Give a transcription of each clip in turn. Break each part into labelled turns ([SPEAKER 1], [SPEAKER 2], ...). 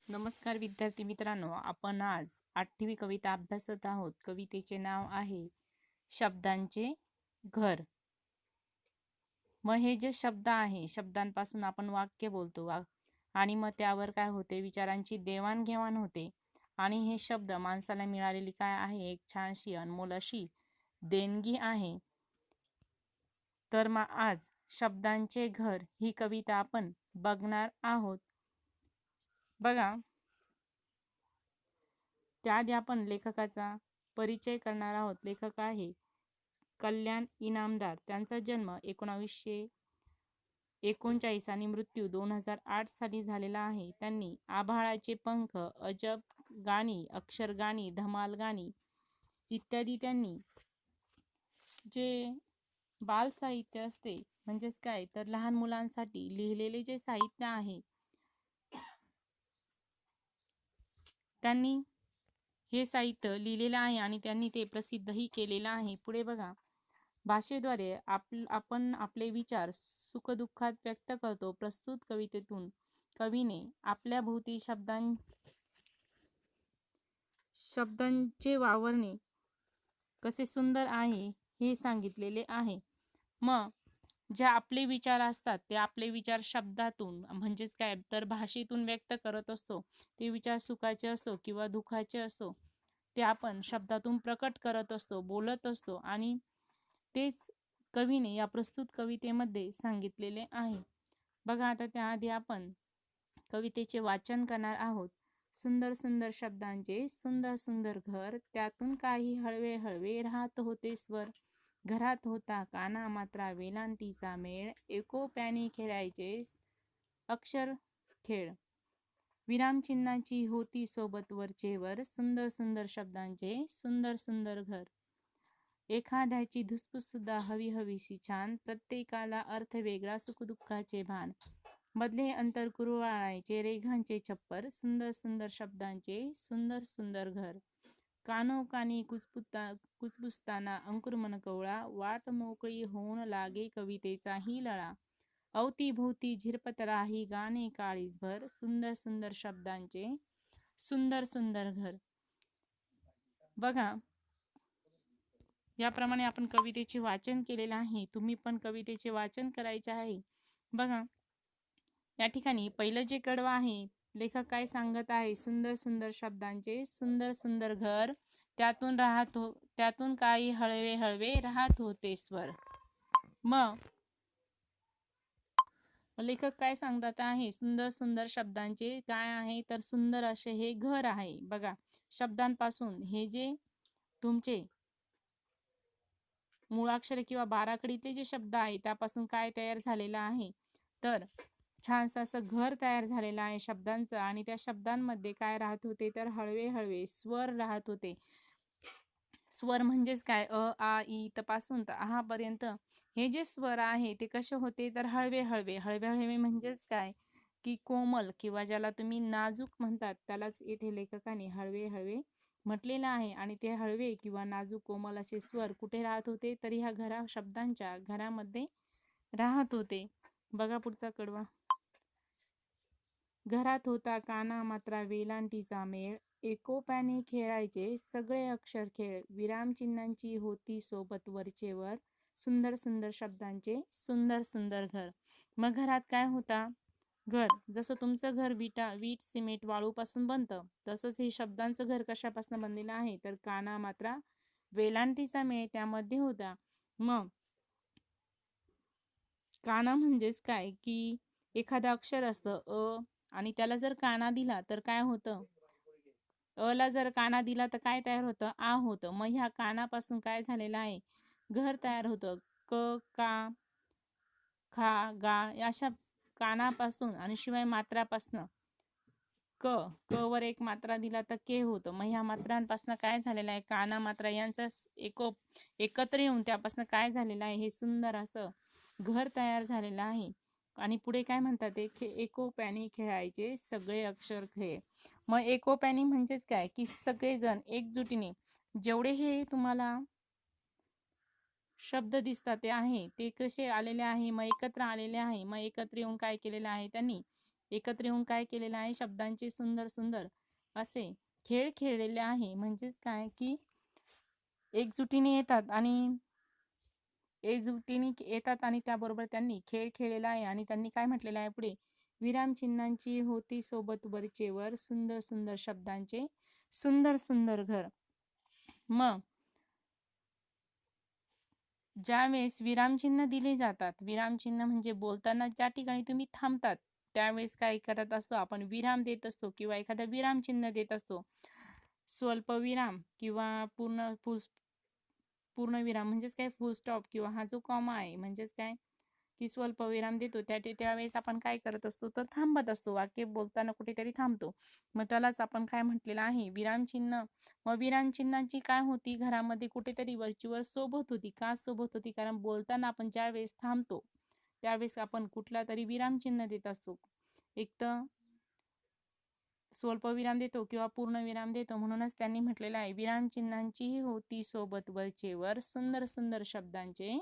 [SPEAKER 1] नमस्कार विद्यार्थी मित्रांनो, आपण आज 8वी कविता अभ्यासत आहोत. कवितेचे नाव आहे शब्दांचे घर. मग हे जे शब्द आहे, शब्दांपासून आपण वाक्य बोलतो आणि मग त्यावर काय होते, विचारांची देवाणघेवाण होते. आणि हे शब्द माणसाला मिळालेली काय आहे, एक छानशी अनमोल अशी देणगी आहे. तर मग आज शब्दांचे घर ही कविता आपण बघणार आहोत. बघा, त्याआधी आपण लेखकाचा परिचय करणार आहोत. लेखक आहे कल्याण इनामदार. त्यांचा जन्म 1939 आणि मृत्यू 2008 साली झालेला आहे. त्यांनी आभाळाचे पंख, अजब गाणी, अक्षरगाणी, धमाल गाणी इत्यादी त्यांनी जे बाल साहित्य असते, म्हणजेच काय तर लहान मुलांसाठी लिहिलेले जे साहित्य आहे, त्यांनी हे साहित्य लिहिलेलं आहे आणि त्यांनी ते प्रसिद्धही केलेलं आहे. पुढे बघा, भाषेद्वारे आपण आपले विचार सुखदुःखात व्यक्त करतो. प्रस्तुत कवितेतून कवीने आपल्या भोवती शब्दांचे वावरणे कसे सुंदर आहे हे सांगितलेले आहे. मग जे आपले विचार असतात ते आपले विचार शब्दातून, म्हणजेच काय तर भाषेतून व्यक्त करत असतो. ते विचार सुखाचे असो किंवा दुःखाचे असो, ते आपण शब्दातून प्रकट करत असतो, बोलत असतो आणि तेच कवीने या प्रस्तुत कवितेमध्ये सांगितलेले आहे. बघा, आता त्याआधी आपण कवितेचे वाचन करणार आहोत. सुंदर सुंदर शब्दांचे सुंदर सुंदर घर, त्यातून काही हळवे हळवे राहत होते स्वर. घरात होता काना मात्रा वेलांटीचा मेळ, एकोप्याने खेळायचे अक्षर खेळ. विरामचिन्हाची होती सोबत वरचेवर, सुंदर सुंदर शब्दांचे सुंदर सुंदर घर. एखाद्याची धुसफूस सुद्धा हवी हवीशी छान, प्रत्येकाला अर्थ वेगळा सुखदुःखाचे भान. मधले अंतर कुरवाळायचे रेघांचे छप्पर, सुंदर सुंदर शब्दांचे सुंदर सुंदर घर. कानोकानी कुजबुजताना अंकुर मन कवळा, वाट मोकळी होऊन लागे कवितेचाही लळा. अवतीभोवती झिरपत राही गाणे काळीजभर, सुंदर सुंदर शब्दांचे सुंदर सुंदर घर. बघा, याप्रमाणे आपण कवितेचे वाचन केलेले आहे. तुम्ही पण कवितेचे वाचन करायचे आहे. बघा, या ठिकाणी पहिलं जे कडवं आहे, लेखक काय सांगत आहे, सुंदर सुंदर शब्दांचे सुंदर सुंदर घर, त्यातून काही हळवे हळवे राहत होते स्वर. मग लेखक काय सांगतात आहे, सुंदर सुंदर शब्दांचे काय आहे तर सुंदर असे हे घर आहे. बघा, शब्दांपासून हे जे तुमचे मुळाक्षर किंवा बाराखडीतले जे शब्द आहे त्यापासून काय तयार झालेलं आहे तर छानसं असं घर तयार झालेलं आहे शब्दांचं. आणि त्या शब्दांमध्ये काय राहत होते तर हळवे हळवे स्वर राहत होते. स्वर म्हणजेच काय, अ आ इ पासून तर आ पर्यंत हे जे स्वर आहे ते कसे होते तर हळवे हळवे. हळवे हळवे म्हणजेच काय की कोमल, किंवा ज्याला तुम्ही नाजूक म्हणतात त्यालाच येथे लेखकाने हळवे हळवे म्हटलेलं आहे. आणि ते हळवे किंवा नाजूक कोमल असे स्वर कुठे राहत होते तर ह्या शब्दांच्या घरामध्ये राहत होते. बघा पुढचा कडवा. घरात होता काना मात्रा वेलांटीचा मेळ, एकोप्याने खेळायचे सगळे अक्षर खेळ. विरामचिन्हांची होती सोबत वरचेवर, सुंदर सुंदर शब्दांचे सुंदर सुंदर घर. मग घरात काय होता, घर जसं तुमचं घर वीट सिमेंट वाळूपासून बनतं, तसंच हे शब्दांचं घर कशापासून बनलेलं आहे तर काना मात्रा वेलांटीचा मेळ त्यामध्ये होता. मग काना म्हणजेच काय की एखादं अक्षर असतं अ, आणि त्याला जर काना दिला तर काय होतं, अ ला जर काना दिला तर काय तयार होतं, आ होतं. मग ह्या कानापासून काय झालेलं आहे, घर तयार होतं. क, का, खा, गा अशा कानापासून आणि शिवाय मात्रापासनं क, क वर एक मात्रा दिला तर के होतं. मग ह्या मात्रांपासून काय झालेलं आहे, काना मात्रा यांचा एकत्र येऊन त्यापासून काय झालेलं आहे, हे सुंदर असं घर तयार झालेलं आहे. आणि पुढे काय म्हणतात ते, एकोप्याने खेळायचे सगळे अक्षर खेळ. मग एकोप्याने म्हणजेच काय की सगळेजण एकजुटीने जेवढे हे तुम्हाला शब्द दिसतात ते आहे ते कसे आलेले आहे, मग एकत्र आलेले आहे. मग एकत्र येऊन काय केलेलं आहे त्यांनी एकत्र येऊन काय केलेलं आहे, शब्दांचे सुंदर सुंदर असे खेळ खेळलेले आहे. म्हणजेच काय की एकजुटीने येतात आणि त्याबरोबर त्यांनी खेळ खेळलेला आहे. आणि त्यांनी काय म्हटलेलं आहे पुढे, विरामचिन्हांची होती सोबत वरचेवर, सुंदर सुंदर शब्दांचे सुंदर सुंदर घर. मग ज्यावेळेस विरामचिन्ह दिले जातात, विरामचिन्ह म्हणजे बोलताना ज्या ठिकाणी तुम्ही थांबतात त्यावेळेस काय करत असतो आपण, विराम देत असतो किंवा एखादा विरामचिन्ह देत असतो. स्वल्पविराम किंवा पूर्णविराम म्हणजेच काय, फुल स्टॉप किंवा हा जो कॉमा आहे म्हणजेच काय की स्वल्पविराम देतो त्यावेळेस आपण काय करत असतो, तर थांबत असतो. वाक्य बोलताना कुठेतरी थांबतो. मग त्यालाच आपण काय म्हटलेलं आहे, विरामचिन्ह. मग विरामचिन्हाची काय होती, घरामध्ये कुठेतरी वरचीवर सोबत होती. का सोबत होती, कारण बोलताना आपण ज्या वेळेस थांबतो त्यावेळेस आपण कुठला तरी विरामचिन्ह देत असतो. एक तर स्वल्पविराम देतो किंवा पूर्णविराम देतो. म्हणूनच त्यांनी म्हटलेलं आहे, विरामचिन्हांची होती सोबत वरचेवर, सुंदर सुंदर शब्दांचे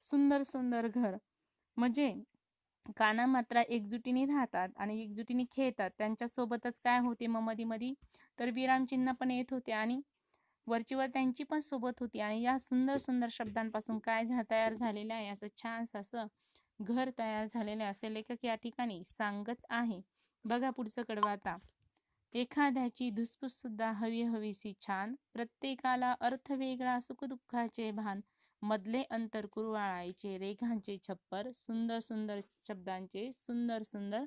[SPEAKER 1] सुंदर सुंदर घर. म्हणजे काना मात्रा एकजुटीने राहतात आणि एकजुटीने खेळतात. त्यांच्यासोबतच काय होते मग मधी मधी, तर विरामचिन्ह पण येत होते आणि वरचीवर त्यांची पण सोबत होती. आणि या सुंदर सुंदर शब्दांपासून काय तयार झालेलं आहे, असं छान असं घर तयार झालेलं आहे, असे लेखक या ठिकाणी सांगत आहे. बघा पुढचं कडवं आता. एखाद्याची धुसफूस सुद्धा हवी हवीसी छान, प्रत्येकाला अर्थ वेगळा सुखदुःखाचे भान, मधले अंतर कुरवाळायचे रेघांचे छप्पर, सुंदर सुंदर शब्दांचे सुंदर सुंदर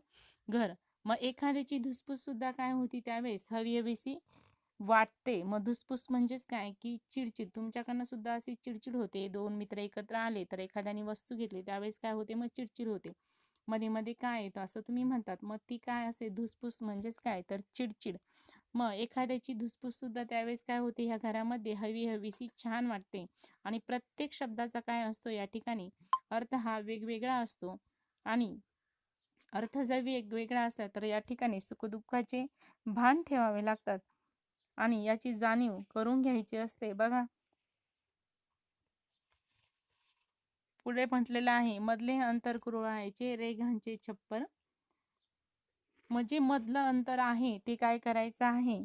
[SPEAKER 1] घर. मग एखाद्याची धुसफूस सुद्धा काय होती त्यावेळेस, हवी हवीसी वाटते. मग धुसफूस म्हणजेच काय की चिडचिड, तुमच्याकडनं सुद्धा अशी चिडचिड होते. दोन मित्र एकत्र आले तर एखाद्याने वस्तू घेतली त्यावेळेस काय होते, मग चिडचिड होते. मध्ये मध्ये काय येतं असं तुम्ही म्हणतात, मग ती काय असे धुसफूस म्हणजेच काय तर चिडचिड. मग एखाद्याची धुसफूस सुद्धा त्यावेळेस काय होते, ह्या घरामध्ये हवी हवीसी छान वाटते. आणि प्रत्येक शब्दाचा काय असतो या ठिकाणी, अर्थ हा वेगवेगळा असतो. आणि अर्थ जर वेगवेगळा असला तर या ठिकाणी सुखदुःखाचे भान ठेवावे लागतात आणि याची जाणीव करून घ्यायची असते. बघा पुढे म्हटलेलं आहे, मधले अंतर कुरवायचे रेघांचे छप्पर. म्हणजे मधलं अंतर आहे ते काय करायचं आहे,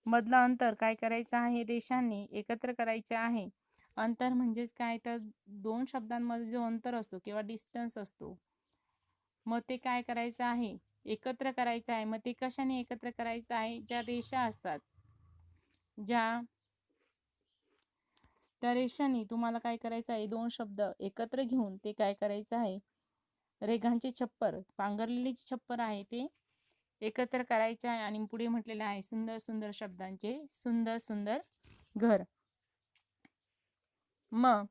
[SPEAKER 1] मधलं अंतर काय करायचं आहे, रेषांनी एकत्र करायचे आहे. अंतर म्हणजेच काय तर दोन शब्दांमध्ये जो अंतर असतो किंवा डिस्टन्स असतो, मग ते काय करायचं आहे, एकत्र करायचं आहे. मग ते कशाने एकत्र करायचं आहे, ज्या रेषा असतात ज्या त्या रेषांनी तुम्हाला काय करायचं आहे, दोन शब्द एकत्र घेऊन ते काय करायचं आहे, रेघांचे छप्पर, पांघरलेली छप्पर आहे ते एकत्र करायचे आहे. आणि पुढे म्हटलेलं आहे, सुंदर सुंदर शब्दांचे सुंदर सुंदर घर. मग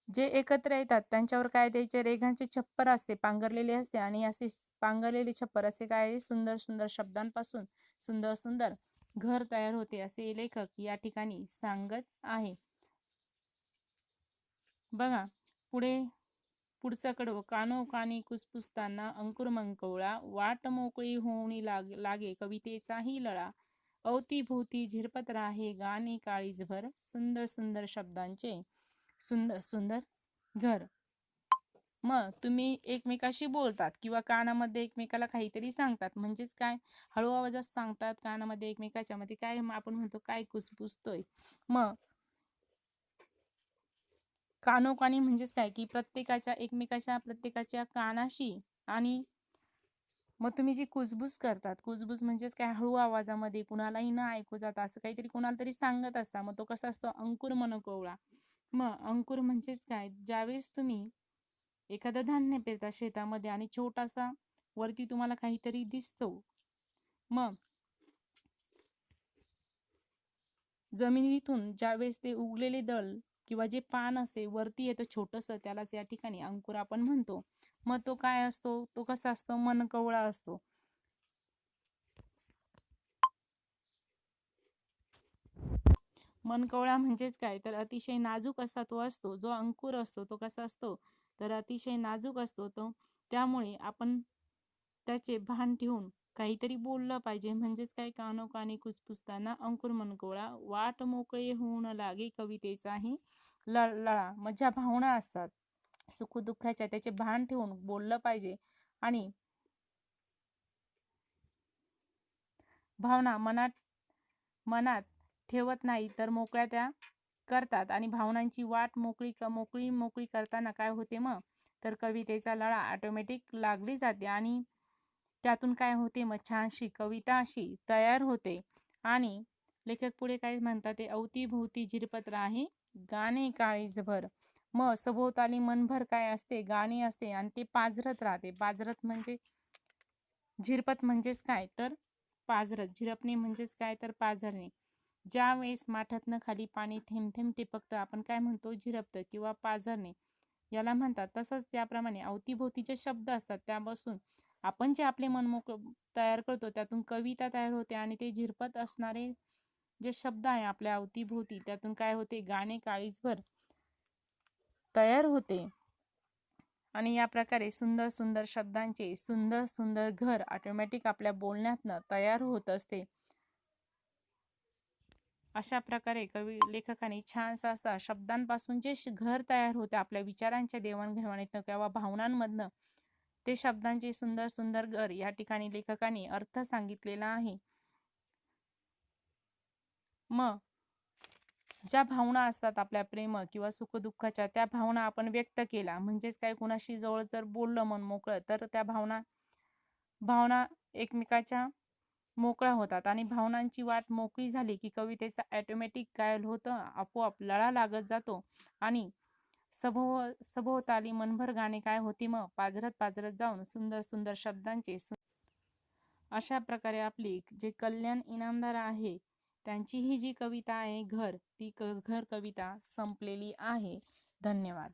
[SPEAKER 1] जे एकत्र येतात त्यांच्यावर काय द्यायचे, रेघांचे छप्पर असते, पांघरलेले असते. आणि असे पांघरलेले छप्पर असे काय, सुंदर सुंदर शब्दांपासून सुंदर सुंदर घर तयार होते, असे लेखक या ठिकाणी सांगत आहे. बघा पुढचा कडवं. कानोकानी कुसपुसताना अंकुर मंकवळा, वाट मोकळी होऊनी लागे कवितेचाही लळा, अवतीभोवती झिरपत राहे गाणे काळीजभर, सुंदर सुंदर शब्दांचे सुंदर सुंदर घर. मग तुम्ही एकमेकाशी बोलतात किंवा कानामध्ये एकमेकाला काहीतरी सांगतात, म्हणजेच काय, हळू आवाजात सांगतात कानामध्ये एकमेकाच्या मध्ये, काय आपण म्हणतो काय कुसपुसतोय. मग कानोकानी म्हणजेच काय की प्रत्येकाच्या कानाशी. आणि मग तुम्ही जी कुजबूज करतात, कुजबूज म्हणजेच काय, हळू आवाजामध्ये कुणालाही न ऐकू जाता असं काहीतरी कुणाला तरी सांगत असता, मग तो कसा असतो, अंकुर मनकोवळा. मग अंकुर म्हणजेच काय, ज्यावेळेस तुम्ही एखादं धान्य पेरता शेतामध्ये आणि छोटासा वरती तुम्हाला काहीतरी दिसतो, मग जमिनीतून ज्यावेळेस ते उगलेले दळ किंवा जे पान असते वरती येतं छोटंसं, त्यालाच या ठिकाणी अंकुर आपण म्हणतो. मग तो काय असतो, तो कसा असतो, मनकवळा असतो. मनकवळा म्हणजेच काय तर अतिशय नाजूक असा तो असतो. जो अंकुर असतो तो कसा असतो, तर अतिशय नाजूक असतो तो. त्यामुळे आपण त्याचे भान ठेवून काहीतरी बोललं पाहिजे. म्हणजेच काय, कानोकानी कुसपुसताना अंकुर मनकवळा, वाट मोकळे होऊन लागे कवितेचाही लळा. मग ज्या भावना असतात सुखदुःखाच्या त्याचे भान ठेवून बोललं पाहिजे आणि भावना मनात ठेवत नाही तर मोकळ्या त्या करतात आणि भावनांची वाट मोकळी करताना काय होते मग तर कवितेचा लळा ऑटोमॅटिक लागली जाते आणि त्यातून काय होते मग छानशी कविता अशी तयार होते. आणि लेखक पुढे काय म्हणतात ते अवतीभोवती झिरपत राहे गाणे काळीजभर. मग सभोवताली मनभर काय असते गाणे असते आणि ते पाझरत राहते. पाझरत म्हणजे झिरपत म्हणजेच काय तर पाझरत, झिरपणे म्हणजेच काय तर पाझरणे. ज्या वेळेस माठातनं खाली पाणी थेंब थेंब टिपकतं आपण काय म्हणतो झिरपतं किंवा पाझरणे याला म्हणतात. तसंच त्याप्रमाणे अवतीभोवतीचे शब्द असतात त्यापासून आपण जे आपले मन तयार करतो त्यातून कविता तयार होते आणि ते झिरपत असणारे जे शब्द आहे आपल्या अवतीभोवती त्यातून काय होते गाणे काळीजभर तयार होते. आणि या प्रकारे सुंदर सुंदर शब्दांचे सुंदर सुंदर घर ऑटोमॅटिक आपल्या बोलण्यातनं तयार होत असते. अशा प्रकारे लेखकाने छानसा असा शब्दांपासून जे घर तयार होते आपल्या विचारांच्या देवाणघेवाणीतनं किंवा भावनांमधनं ते शब्दांचे सुंदर सुंदर घर या ठिकाणी लेखकाने अर्थ सांगितलेला आहे. मग ज्या भावना असतात आपल्या प्रेम किंवा सुखदुःखाच्या त्या भावना आपण व्यक्त केला म्हणजेच काय कुणाशी जवळ जर बोललं मन मोकळं तर त्या भावना एकमेकाच्या मोकळ्या होतात आणि भावनांची वाट मोकळी झाली की कवितेचा ऑटोमॅटिक काय होतं आपोआप लळा लागत जातो आणि सभोवताली मनभर गाणे काय होती मग पाझरत पाझरत जाऊन सुंदर सुंदर शब्दांचे अशा प्रकारे आपली जे कल्याण इनामदार आहे त्यांची ही जी कविता आहे घर ती घर कविता संपलेली आहे. धन्यवाद.